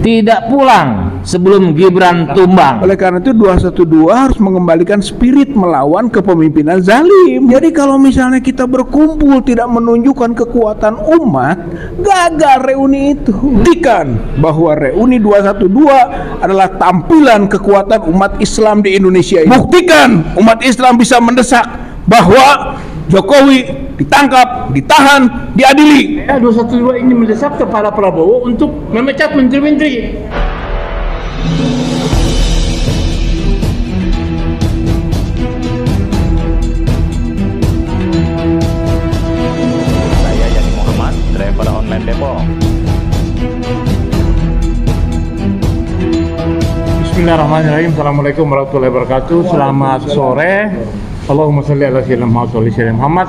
tidak pulang sebelum Gibran tumbang. Oleh karena itu 212 harus mengembalikan spirit melawan kepemimpinan zalim. Jadi kalau misalnya kita berkumpul tidak menunjukkan kekuatan umat, gagal reuni itu. Buktikan bahwa reuni 212 adalah tampilan kekuatan umat Islam di Indonesia ini. Buktikan umat Islam bisa mendesak bahwa Jokowi ditangkap, ditahan, diadili. 212 ini mendesak kepada Prabowo untuk memecat menteri-menteri. Saya Yani Muhammad, driver online Depok. Bismillahirrahmanirrahim. Assalamualaikum warahmatullahi wabarakatuh. Selamat sore. Allahumma sholli ala sayyidina Muhammad.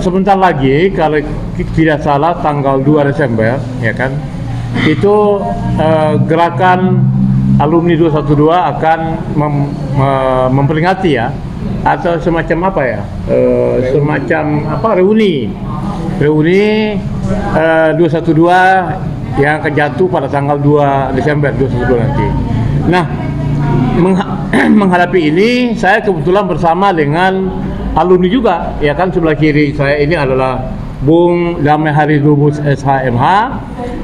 Sebentar lagi, kalau tidak salah tanggal 2 Desember, ya kan, itu gerakan alumni 212 akan memperingati ya, atau semacam apa ya, semacam apa, reuni 212 yang akan jatuh pada tanggal 2 Desember 2012 nanti. Nah, menghadapi ini, saya kebetulan bersama dengan alumni juga, ya kan. Sebelah kiri saya ini adalah Bung Damai Hari Lubus SHMH,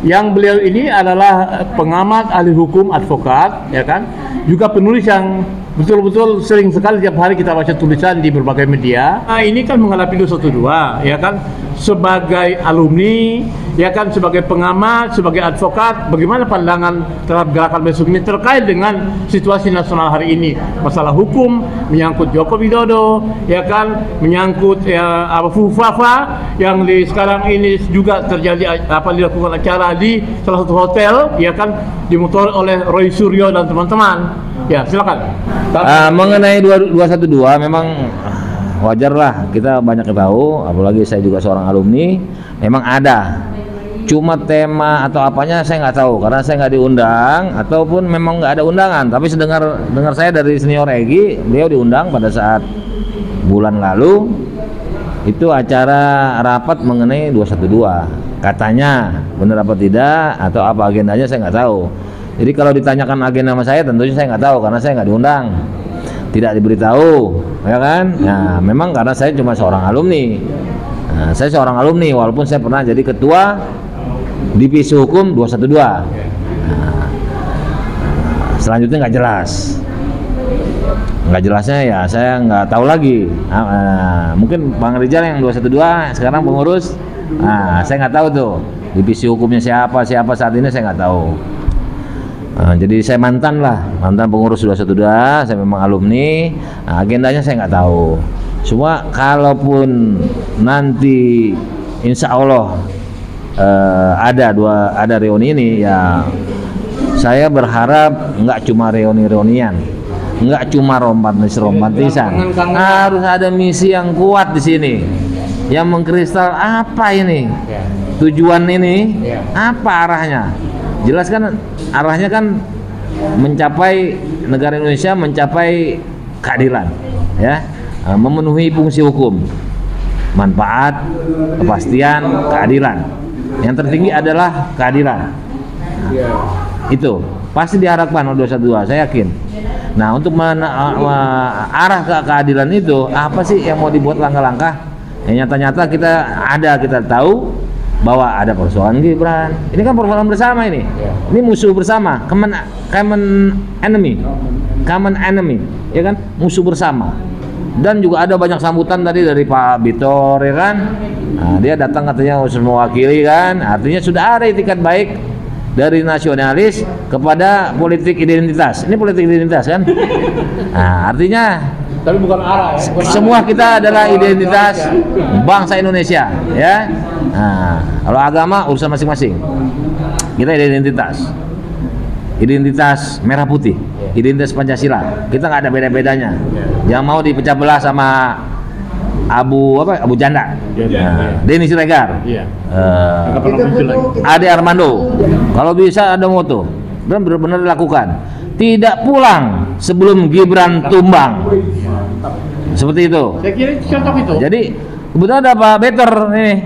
yang beliau ini adalah pengamat, ahli hukum, advokat, ya kan, juga penulis yang betul-betul sering sekali tiap hari kita baca tulisan di berbagai media. Nah, ini kan menghadapi 212, ya kan, sebagai alumni, ya kan, sebagai pengamat, sebagai advokat, bagaimana pandangan terhadap gerakan besok ini terkait dengan situasi nasional hari ini, masalah hukum, menyangkut Joko Widodo, ya kan, menyangkut ya Fufafa yang sekarang ini juga terjadi dilakukan acara di salah satu hotel, ya kan, dimotori oleh Roy Suryo dan teman-teman. Ya, silakan. Mengenai 212 memang wajar lah, kita banyak tahu, apalagi saya juga seorang alumni, memang ada. Cuma tema atau apanya saya nggak tahu, karena saya nggak diundang, ataupun memang nggak ada undangan. Tapi dengar saya dari senior Egy, beliau diundang pada saat bulan lalu, itu acara rapat mengenai 212. Katanya benar apa tidak, atau apa agendanya saya nggak tahu. Jadi kalau ditanyakan agenda sama saya, tentunya saya nggak tahu, karena saya nggak diundang, tidak diberitahu, ya kan? Nah, memang karena saya cuma seorang alumni. Nah, saya seorang alumni, walaupun saya pernah jadi ketua divisi hukum 212. Nah, selanjutnya nggak jelas. Nggak jelasnya ya saya nggak tahu lagi. Mungkin Bang Rizal yang 212 sekarang pengurus. Nah, saya nggak tahu tuh divisi hukumnya siapa saat ini, saya nggak tahu. Jadi saya mantan pengurus 212, saya memang alumni. Nah, agendanya saya nggak tahu. Cuma kalaupun nanti insya Allah ada reuni ini, ya saya berharap nggak cuma reunian, nggak cuma romantisan, harus ada misi yang kuat di sini, yang mengkristal apa ini, tujuan ini, apa arahnya. Jelas kan arahnya kan mencapai negara Indonesia, mencapai keadilan, ya, memenuhi fungsi hukum, manfaat, kepastian, keadilan. Yang tertinggi adalah keadilan. Itu pasti diharapkan oleh 212, saya yakin. Nah, untuk arah ke keadilan itu apa sih yang mau dibuat langkah-langkah? Yang nyata-nyata kita tahu bahwa ada persoalan Gibran. Ini kan persoalan bersama ini. Ini musuh bersama, common enemy, ya kan, musuh bersama. Dan juga ada banyak sambutan tadi dari Pak Bitor, ya kan. Nah, dia datang katanya harus mewakili kan. Artinya sudah ada itikat baik dari nasionalis kepada politik identitas. Ini politik identitas kan. Nah, artinya Tapi bukan arah ya. Semua kita adalah identitas bangsa Indonesia, ya. Nah, kalau agama urusan masing-masing. Kita identitas merah putih, identitas Pancasila. Kita nggak ada beda-bedanya. Yang mau dipecah belah sama Abu Janda, Denny Siregar, Ade Armando. Kalau bisa ada moto, benar-benar dilakukan. Tidak pulang sebelum Gibran tumbang. Seperti itu. Saya kira contoh itu. Jadi kebetulan ada Pak Better ini,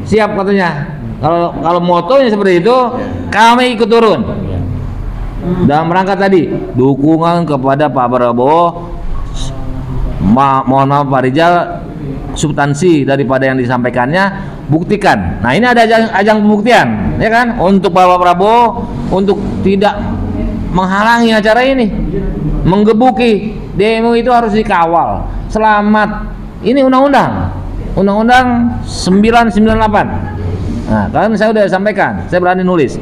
siap katanya Kalau motonya seperti itu, kami ikut turun. Dalam rangka tadi dukungan kepada Pak Prabowo, mohon maaf Pak Rizal, substansi daripada yang disampaikannya buktikan. Nah ini ada ajang pembuktian, ya kan, untuk Bapak Prabowo untuk tidak menghalangi acara ini, menggebuki demo itu harus dikawal. Selamat, ini undang-undang 998. Nah, kan saya udah sampaikan, saya berani nulis.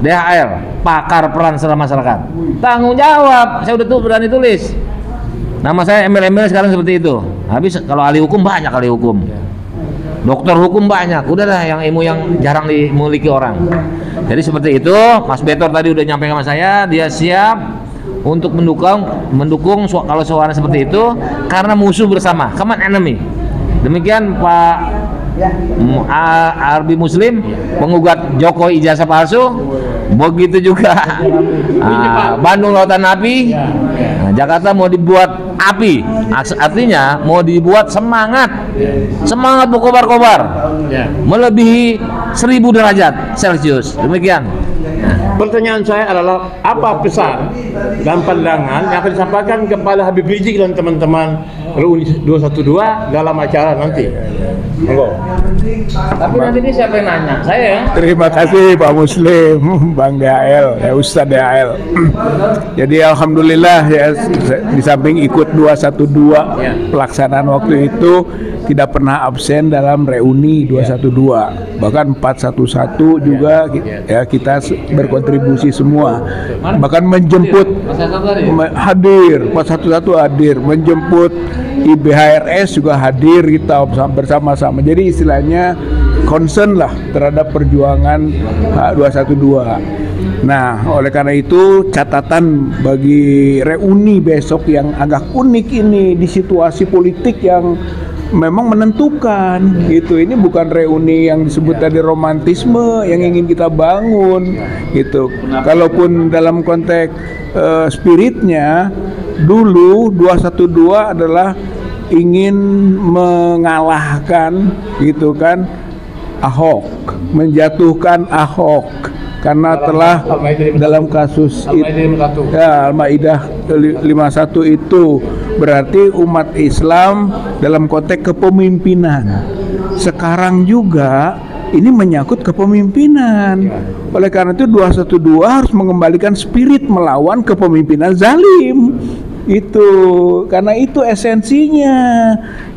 DHL, pakar peran serta masyarakat. Tanggung jawab, saya udah berani tulis. Nama saya embel-embel sekarang seperti itu. Habis kalau ahli hukum banyak ahli hukum. Dokter hukum banyak. Udahlah yang ilmu yang jarang dimiliki orang. Jadi seperti itu, Mas Betor tadi udah nyampaikan sama saya, dia siap untuk mendukung kalau suara seperti itu karena musuh bersama, common enemy. Demikian Pak Arbi Muslim menggugat Jokowi ijazah palsu, begitu juga Bandung Lautan Api, Jakarta mau dibuat api, artinya mau dibuat semangat berkobar-kobar melebihi 1000 derajat Celcius. Demikian. Pertanyaan saya adalah apa pesan dan pandangan yang akan disampaikan kepada Habib Rizik dan teman-teman RUU 212 dalam acara nanti? Monggo. Tapi nanti ini siapa yang nanya? Saya ya. Terima kasih Pak Muslim, Bang DHL, ya Ustadz DHL. Jadi alhamdulillah ya, di samping ikut 212 pelaksanaan waktu itu tidak pernah absen dalam reuni 212. Bahkan 411 juga ya kita berkontribusi semua. Bahkan menjemput hadir, 411 hadir, menjemput IBHRS juga hadir kita bersama-sama. Jadi istilahnya concern lah terhadap perjuangan 212. Nah, oleh karena itu catatan bagi reuni besok yang agak unik ini di situasi politik yang memang menentukan gitu. Ini bukan reuni yang disebut tadi romantisme yang ingin kita bangun gitu. Kalaupun dalam konteks spiritnya dulu 212 adalah ingin mengalahkan gitu kan Ahok, menjatuhkan Ahok karena telah dalam kasus Al-Maidah 51 itu berarti umat Islam dalam konteks kepemimpinan. Sekarang juga ini menyangkut kepemimpinan. Oleh karena itu 212 harus mengembalikan spirit melawan kepemimpinan zalim. Itu karena itu esensinya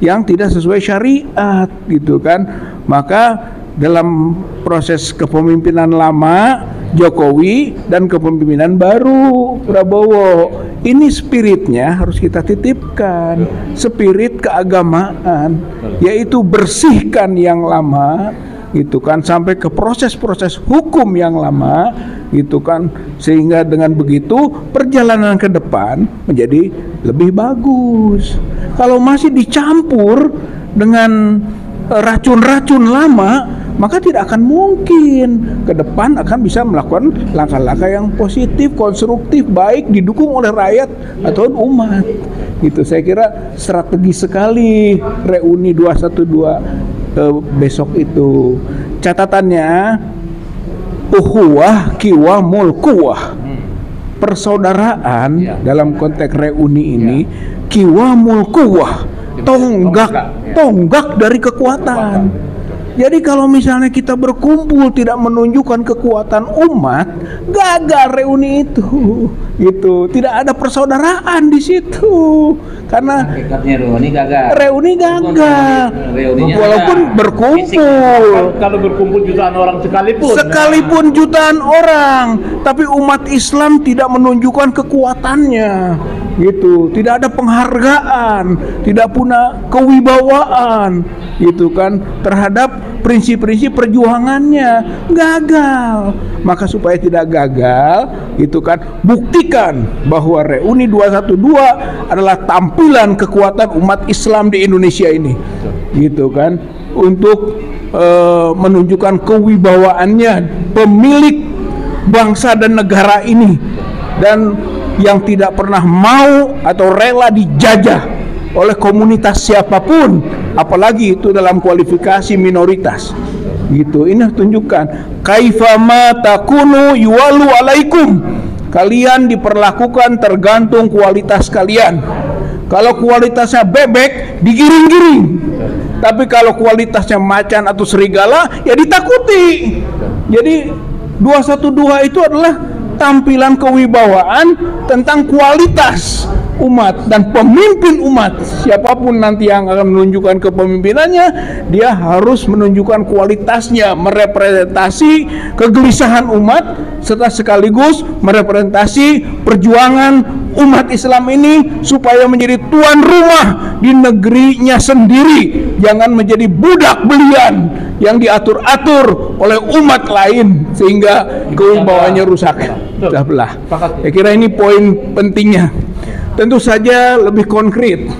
yang tidak sesuai syariat gitu kan. Maka dalam proses kepemimpinan lama Jokowi dan kepemimpinan baru Prabowo, ini spiritnya harus kita titipkan, spirit keagamaan, yaitu bersihkan yang lama gitu kan sampai ke proses-proses hukum yang lama gitu kan, sehingga dengan begitu perjalanan ke depan menjadi lebih bagus. Kalau masih dicampur dengan racun-racun lama, maka tidak akan mungkin ke depan akan bisa melakukan langkah-langkah yang positif, konstruktif, baik didukung oleh rakyat atau umat. Gitu, saya kira strategis sekali reuni 212 besok itu. Catatannya uhuwah kiwah mulkuwah, persaudaraan dalam konteks reuni ini kiwah mulkuwah, tonggak dari kekuatan. Jadi kalau misalnya kita berkumpul tidak menunjukkan kekuatan umat, gagal reuni itu. Gitu. Tidak ada persaudaraan di situ. Karena reuni gagal. Walaupun berkumpul. Kalau berkumpul jutaan orang sekalipun jutaan orang, tapi umat Islam tidak menunjukkan kekuatannya. Gitu, tidak ada penghargaan, tidak punya kewibawaan, gitu kan, terhadap prinsip-prinsip perjuangannya, gagal. Maka supaya tidak gagal, gitu kan, buktikan bahwa reuni 212 adalah tampilan kekuatan umat Islam di Indonesia ini, gitu kan, untuk menunjukkan kewibawaannya, pemilik bangsa dan negara ini, dan yang tidak pernah mau atau rela dijajah oleh komunitas siapapun, apalagi itu dalam kualifikasi minoritas. Gitu, ini tunjukkan kaifama takunu yuwalu alaikum. Kalian diperlakukan tergantung kualitas kalian. Kalau kualitasnya bebek, digiring-giring. Tapi kalau kualitasnya macan atau serigala, ya ditakuti. Jadi 212 itu adalah tampilan kewibawaan tentang kualitas umat dan pemimpin umat. Siapapun nanti yang akan menunjukkan kepemimpinannya, dia harus menunjukkan kualitasnya, merepresentasi kegelisahan umat serta sekaligus merepresentasi perjuangan umat Islam ini supaya menjadi tuan rumah di negerinya sendiri, jangan menjadi budak belian yang diatur-atur oleh umat lain sehingga kewibawaannya rusak. Sudah belah. Saya kira ini poin pentingnya. Tentu saja lebih konkret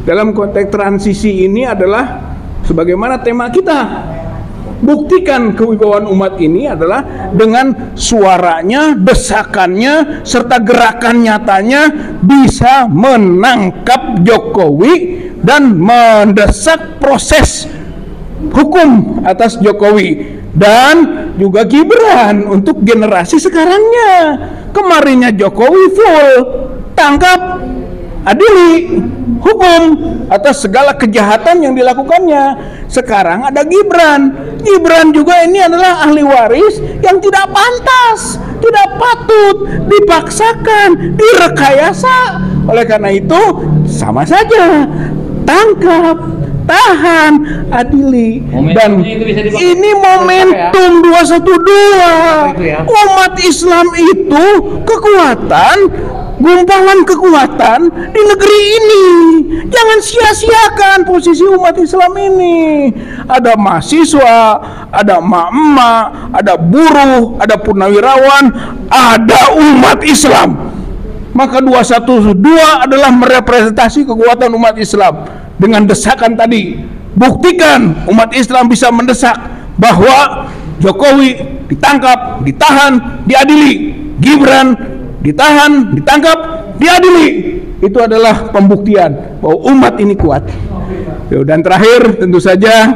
dalam konteks transisi ini adalah sebagaimana tema kita. Buktikan kewibawaan umat ini adalah dengan suaranya, desakannya, serta gerakan nyatanya bisa menangkap Jokowi dan mendesak proses hukum atas Jokowi dan juga Gibran untuk generasi sekarangnya. Kemarinnya Jokowi full tangkap, adili, hukum atas segala kejahatan yang dilakukannya. Sekarang ada Gibran. Gibran juga ini adalah ahli waris yang tidak pantas, tidak patut dipaksakan, direkayasa. Oleh karena itu sama saja, tangkap, tahan, adili. Dan ini momentum 212. Umat Islam itu kekuatan, gumpalan kekuatan di negeri ini. Jangan sia-siakan posisi umat Islam ini. Ada mahasiswa, ada emak-emak, ada buruh, ada purnawirawan, ada umat Islam. Maka 212 adalah merepresentasi kekuatan umat Islam. Dengan desakan tadi, buktikan umat Islam bisa mendesak bahwa Jokowi ditangkap, ditahan, diadili. Gibran ditahan, ditangkap, diadili. Itu adalah pembuktian bahwa umat ini kuat. Dan terakhir tentu saja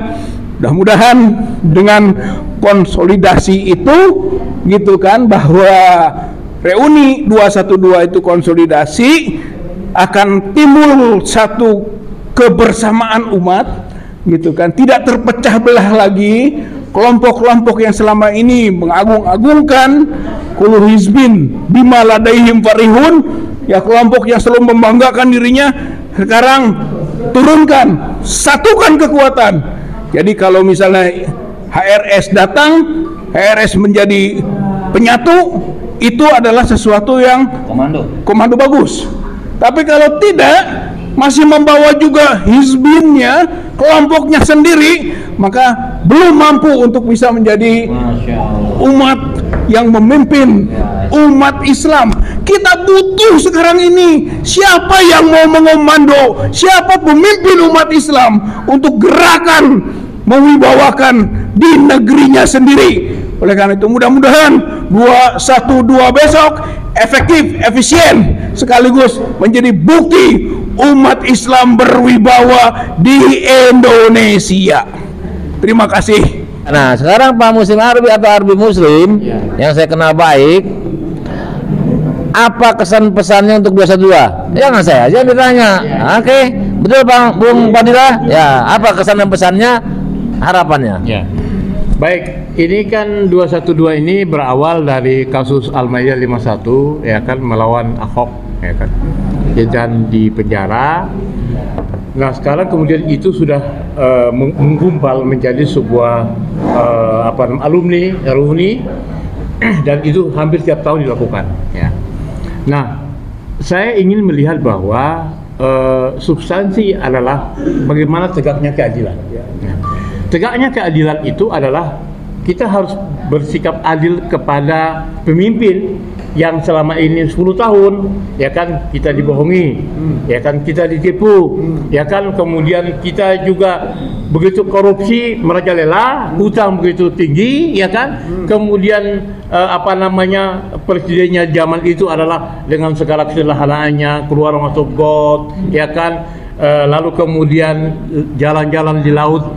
mudah-mudahan dengan konsolidasi itu gitu kan, bahwa reuni 212 itu konsolidasi akan timbul satu kebersamaan umat gitu kan, tidak terpecah belah lagi kelompok-kelompok yang selama ini mengagung-agungkan kullu hizbin bima ladaihim farihun, ya kelompok yang selalu membanggakan dirinya. Sekarang turunkan, satukan kekuatan. Jadi kalau misalnya HRS datang, HRS menjadi penyatu, itu adalah sesuatu yang komando bagus. Tapi kalau tidak, masih membawa juga hizbinnya, kelompoknya sendiri, maka belum mampu untuk bisa menjadi umat yang memimpin umat Islam. Kita butuh sekarang ini siapa yang mau mengomando, siapa pemimpin umat Islam untuk gerakan mewibawakan di negerinya sendiri. Oleh karena itu mudah-mudahan 212 besok efektif, efisien, sekaligus menjadi bukti umat Islam berwibawa di Indonesia. Terima kasih. Nah, sekarang Pak Muslim Arbi atau Arbi Muslim yang saya kenal baik, apa kesan pesannya untuk 212? Jangan saya aja ditanya. Oke, betul Bang Bung Padilla? Ya, apa kesan dan pesannya, harapannya? Ya. Baik, ini kan 212 ini berawal dari kasus Al-Maidah 51 ya kan, melawan Ahok ya kan. Dan di penjara. Nah, sekarang kemudian itu sudah menggumpal menjadi sebuah alumni reuni dan itu hampir setiap tahun dilakukan ya. Nah, saya ingin melihat bahwa substansi adalah bagaimana tegaknya keadilan. Tegaknya keadilan itu adalah kita harus bersikap adil kepada pemimpin yang selama ini 10 tahun ya kan kita dibohongi, ya kan kita ditipu, ya kan kemudian kita juga begitu korupsi merajalela, hutang begitu tinggi, ya kan kemudian presidennya zaman itu adalah dengan segala kesederhanaannya keluar masuk got, ya kan lalu kemudian jalan-jalan di laut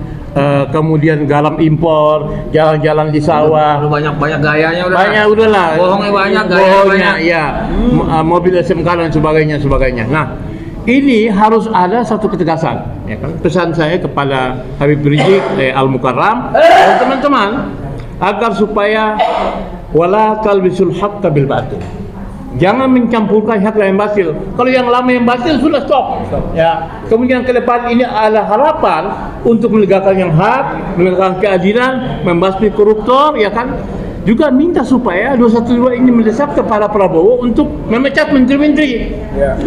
kemudian garam impor, jalan-jalan di sawah. Lu banyak gayanya udah. Banyak udahlah. Bohongnya banyak, gaya Bohongnya, banyak. ya. Mobil SMK dan sebagainya. Nah, ini harus ada satu ketegasan, ya kan? Pesan saya kepada Habib Rizik Al-Mukarram dan teman-teman agar supaya wala talbisul haqqa bil batil. Jangan mencampurkan hak lain batil. Kalau yang lama yang batil sudah stop. Ya. Kemudian ke depan ini adalah harapan untuk menegakkan yang hak, menegakkan keadilan, membasmi koruptor, ya kan? Juga minta supaya 212 ini mendesak kepada Prabowo untuk memecat menteri-menteri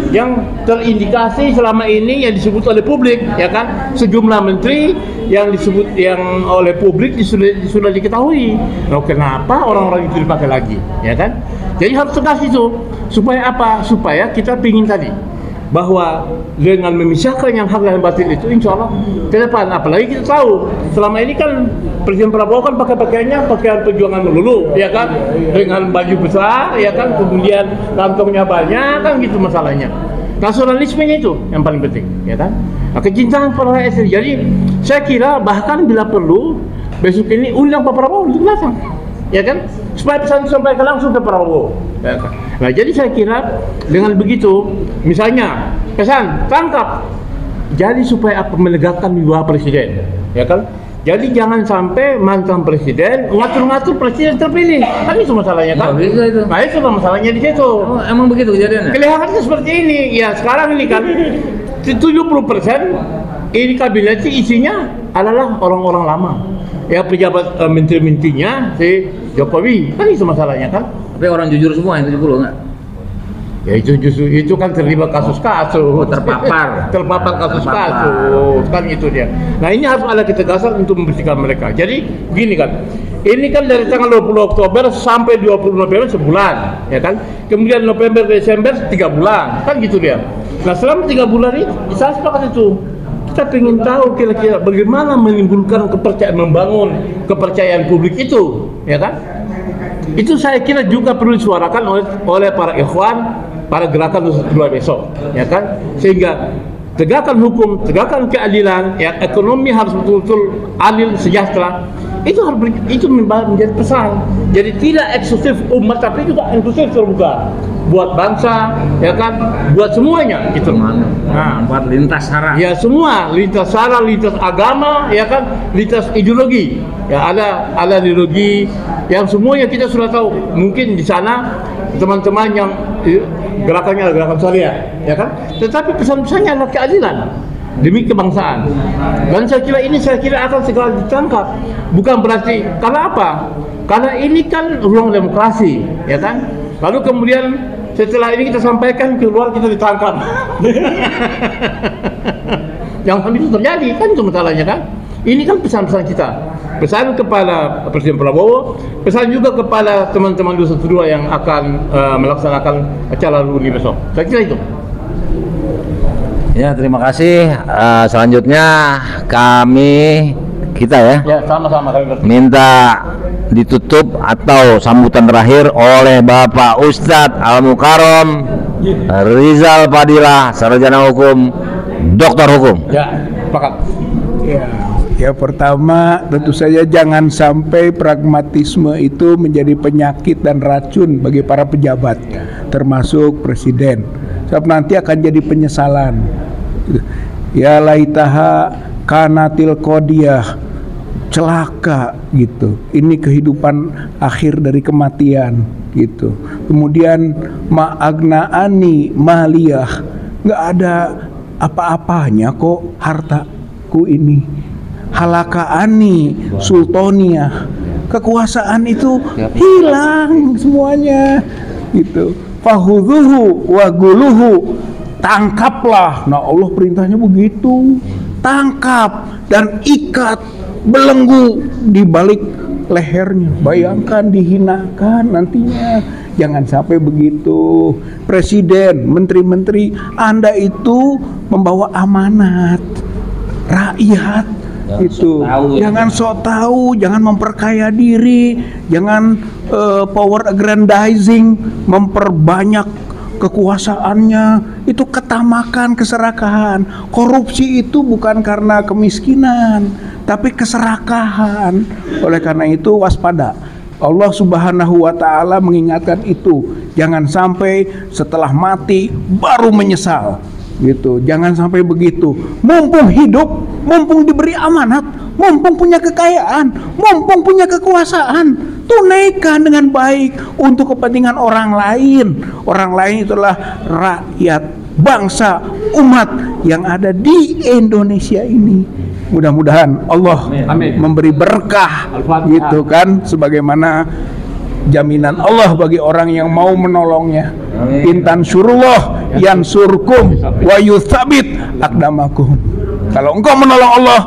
yang terindikasi selama ini yang disebut oleh publik, ya kan, sejumlah menteri yang disebut yang oleh publik sudah diketahui. Nah, kenapa orang-orang itu dipakai lagi, ya kan? Jadi harus tegas itu supaya apa? Supaya kita pingin tadi bahwa dengan memisahkan yang hak dan batil itu insya Allah ke depan, apalagi kita tahu selama ini kan Presiden Prabowo kan pakaiannya pakaian perjuangan melulu, ya kan, dengan baju besar, ya kan, kemudian kantongnya banyak, kan gitu masalahnya. Nasionalismenya itu yang paling penting, ya kan. Nah, kecintaan pada rakyat. Jadi saya kira bahkan bila perlu besok ini undang Pak Prabowo untuk datang, ya kan, supaya pesan disampaikan langsung ke Prabowo. Nah, jadi saya kira dengan begitu, misalnya pesan tangkap, jadi supaya apa, menegakkan wibawa presiden, ya kan. Jadi jangan sampai mantan presiden ngatur-ngatur presiden terpilih, kan itu masalahnya kan. Bisa itu. Nah, itu masalahnya di situ. Oh, emang begitu kejadiannya? Kelihatannya seperti ini. Ya sekarang ini kan 70% ini kabinet isinya adalah orang-orang lama. Ya pejabat menteri-menterinya si Jokowi, kan itu masalahnya kan. Tapi orang jujur semua yang 70 enggak? Ya itu justru itu kan terlibat kasus-kasus, terpapar kasus-kasus, kan itu dia. Nah, ini harus ada ketegasan untuk membersihkan mereka. Jadi begini kan, ini kan dari tanggal 20 Oktober sampai 20 November sebulan, ya kan. Kemudian November Desember 3 bulan, kan gitu dia. Nah, selama 3 bulan ini saya sepakat itu. Kita ingin tahu kira-kira bagaimana menimbulkan kepercayaan, membangun kepercayaan publik itu, ya kan? Itu saya kira juga perlu disuarakan oleh para ikhwan, para gerakan 212 besok, ya kan? Sehingga tegakkan hukum, tegakkan keadilan, ya, ekonomi harus betul-betul adil, sejahtera. Itu harus itu menjadi pesan. Jadi tidak eksklusif umat, tapi juga inklusif, terbuka buat bangsa, ya kan, buat semuanya gitu. Nah, buat lintas sara. Ya semua, lintas sara, lintas agama, ya kan, lintas ideologi. Ya ada ideologi yang semuanya kita sudah tahu. Mungkin di sana teman-teman yang gerakannya adalah gerakan syariah, ya kan. Tetapi pesan-pesannya adalah keadilan demi kebangsaan. Dan saya kira akan segera ditangkap. Bukan berarti karena apa? Karena ini kan ruang demokrasi, ya kan. Lalu kemudian setelah ini kita sampaikan keluar kita ditangkap. Jangan itu terjadi, kan itu masalahnya kan. Ini kan pesan-pesan kita. Pesan kepada Presiden Prabowo, pesan juga kepada teman-teman 212 yang akan melaksanakan acara reuni besok. Saya kira itu. Ya, terima kasih. Selanjutnya kita ya. Ya, sama-sama kami Minta ditutup atau sambutan terakhir oleh Bapak Ustadz Al-Mukarram Rizal Fadilah, sarjana hukum, doktor hukum. Ya, sepakat. Ya, pertama tentu saja jangan sampai pragmatisme itu menjadi penyakit dan racun bagi para pejabat, termasuk presiden. Sebab nanti akan jadi penyesalan. Ya laitaha kanatil qodiyah, celaka gitu. Ini kehidupan akhir dari kematian gitu. Kemudian ma'agnaani maliyah, nggak ada apa-apanya kok hartaku ini. Halakaani sultaniyah, kekuasaan itu hilang semuanya gitu. Fahudhuhu wa guluhu, tangkaplah. Nah, Allah perintahnya begitu, tangkap dan ikat belenggu di balik lehernya. Bayangkan dihinakan nantinya. Jangan sampai begitu. Presiden, menteri-menteri, Anda itu membawa amanat rakyat. Itu jangan sok tahu, jangan memperkaya diri, jangan power aggrandizing, memperbanyak kekuasaannya itu ketamakan, keserakahan. Korupsi itu bukan karena kemiskinan, tapi keserakahan. Oleh karena itu waspada. Allah Subhanahu wa Ta'ala mengingatkan itu, jangan sampai setelah mati baru menyesal gitu. Jangan sampai begitu. Mumpung hidup, mumpung diberi amanat, mumpung punya kekayaan, mumpung punya kekuasaan, tunaikan dengan baik untuk kepentingan orang lain. Orang lain itulah rakyat, bangsa, umat yang ada di Indonesia ini. Mudah-mudahan Allah memberi berkah gitu kan, sebagaimana jaminan Allah bagi orang yang mau menolongnya. Intan surullah yansurkum wa yuthabit aqdamakum. Kalau engkau menolong Allah,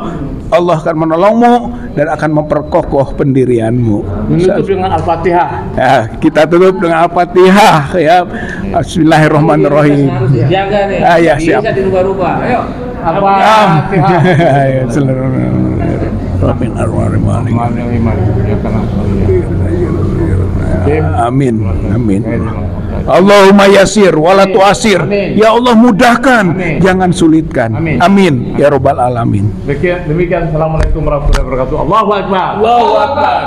Allah akan menolongmu dan akan memperkokoh pendirianmu. Menutup dengan Al-Fatihah. Ya, kita tutup dengan Al-Fatihah ya. Bismillahirrahmanirrahim. Jaga nih. Ya, siap. Bisa dirubah-rubah. Ayo. Ya, seluruh Rabbil Alamin. Amin. Amin. Allahumma yasir wala tu'asir. Ya Allah mudahkan, jangan sulitkan. Amin ya rabbal alamin. Demikian. Assalamualaikum warahmatullahi wabarakatuh. Allahu akbar. Allahu Akbar.